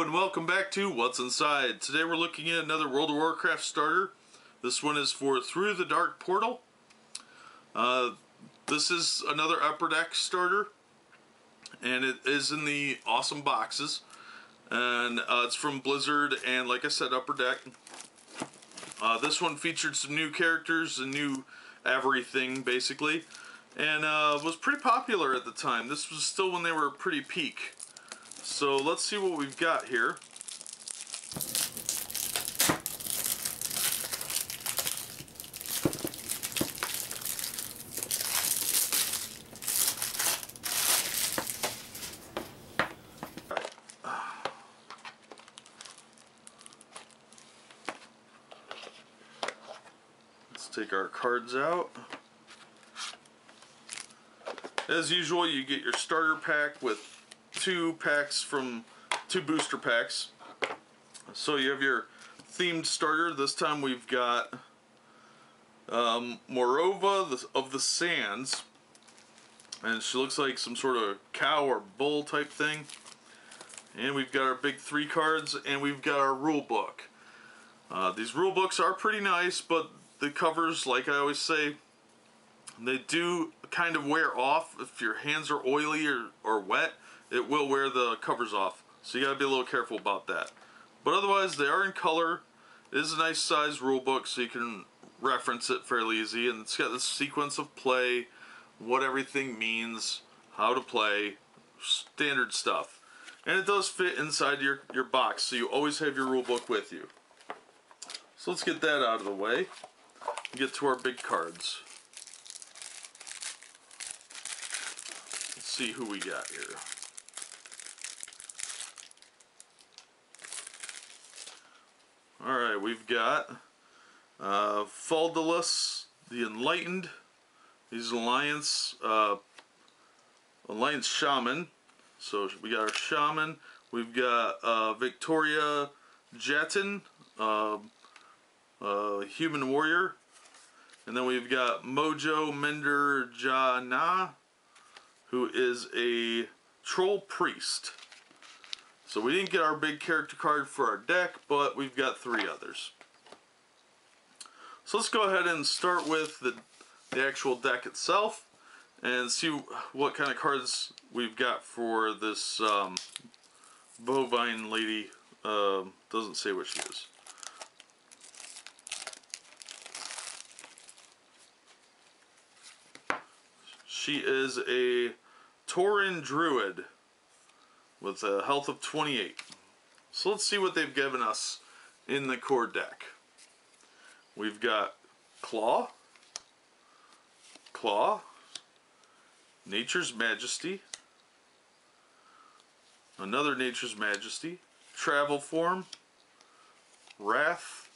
and welcome back to What's Inside. Today we're looking at another World of Warcraft starter. This one is for Through the Dark Portal. This is another upper deck starter, and it is in the awesome boxes. And it's from Blizzard, and like I said, upper deck. This one featured some new characters and new everything, basically, and was pretty popular at the time. This was still when they were pretty peak. So let's see what we've got here. Let's take our cards out. As usual, you get your starter pack with two booster packs. So you have your themed starter. This time we've got Morova of the Sands, and she looks like some sort of cow or bull type thing. And we've got our big 3 cards, and we've got our rule book. These rule books are pretty nice, but the covers, like I always say, they do kind of wear off. If your hands are oily or wet, it will wear the covers off. So you gotta be a little careful about that. But otherwise, they are in color. It is a nice size rule book, so you can reference it fairly easy. And it's got the sequence of play, what everything means, how to play, standard stuff. And it does fit inside your box, so you always have your rule book with you. So let's get that out of the way and get to our big cards. Let's see who we got here. Alright, we've got Faldalus, the Enlightened. He's an Alliance Shaman. So we got our Shaman. We've got Victoria Jatin, Human Warrior. And then we've got Mojo Mender Jana, who is a Troll Priest. So we didn't get our big character card for our deck, but we've got 3 others. So let's go ahead and start with the actual deck itself and see what kind of cards we've got for this bovine lady. Doesn't say what she is. She is a Tauren Druid with a health of 28. So let's see what they've given us in the core deck. We've got Claw, Nature's Majesty, another Nature's Majesty, Travel Form, Wrath,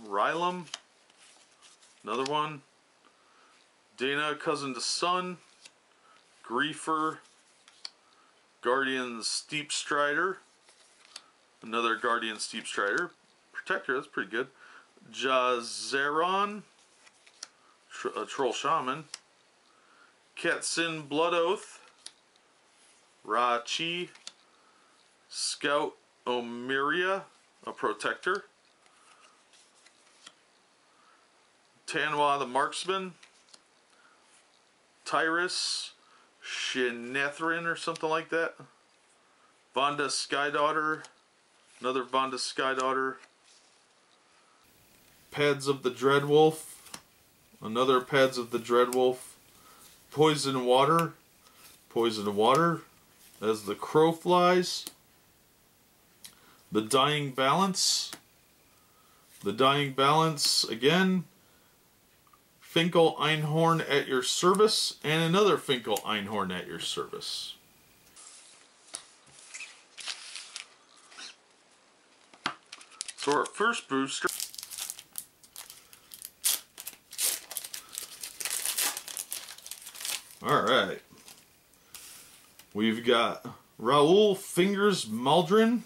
Rylum, another one, Dana, Cousin to Sun, Griefer, Guardian Steep Strider, another Guardian Steep Strider, Protector, that's pretty good, Jazeron, a Troll Shaman, Katsin Blood Oath, Rachi, Scout Omiria, a Protector, Tanwa the Marksman, Tyrus, Shinethrin or something like that, Vonda Skydaughter, another Vonda Skydaughter, Pads of the Dreadwolf, another Pads of the Dreadwolf, Poison Water, as the Crow Flies, the Dying Balance again, Finkel Einhorn at your service, and another Finkel Einhorn at your service. So our first booster alright. We've got Raoul Fingers Maldrin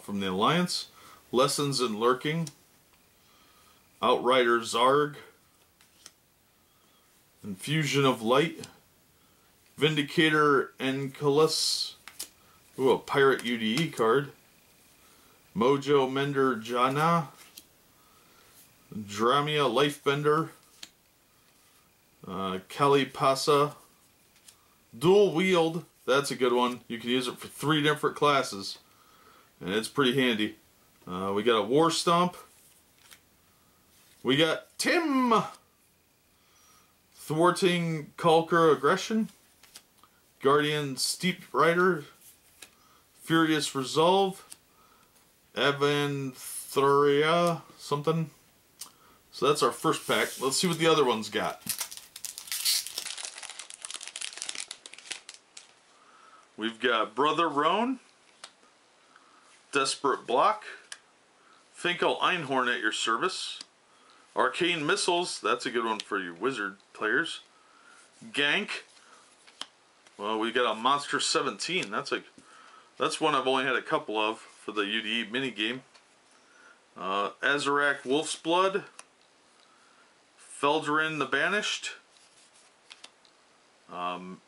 from the Alliance, Lessons in Lurking, Outrider Zarg, Infusion of Light, Vindicator Enculus, ooh, a Pirate UDE card, Mojo Mender Jana, Dramia Lifebender, Kalipasa, Dual Wield, that's a good one. You can use it for 3 different classes, and it's pretty handy. We got a War Stomp. We got Tim! Thwarting Kalkar Aggression, Guardian Steep Rider, Furious Resolve, Avanthria something. So that's our first pack. Let's see what the other ones got. We've got Brother Roan, Desperate Block, Finkel Einhorn at your service, Arcane Missiles, that's a good one for you wizard players, Gank, well, we got a Monster 17, that's one I've only had a couple of for the UDE minigame, Azarak Wolf's Blood, Feldrin the Banished,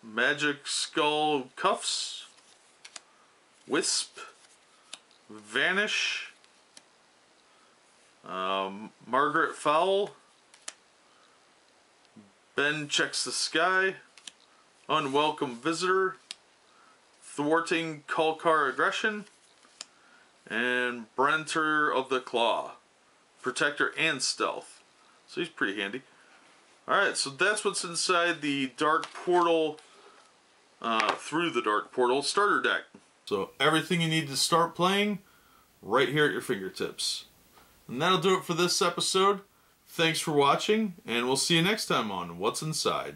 Magic Skull Cuffs, Wisp, Vanish, Margaret Fowl, Ben Checks the Sky, Unwelcome Visitor, Thwarting Kalkar Aggression, and Brenter of the Claw, Protector and Stealth. So he's pretty handy. Alright, so that's what's inside the Dark Portal, through the Dark Portal starter deck. So everything you need to start playing, right here at your fingertips. And that'll do it for this episode. Thanks for watching, and we'll see you next time on What's Inside.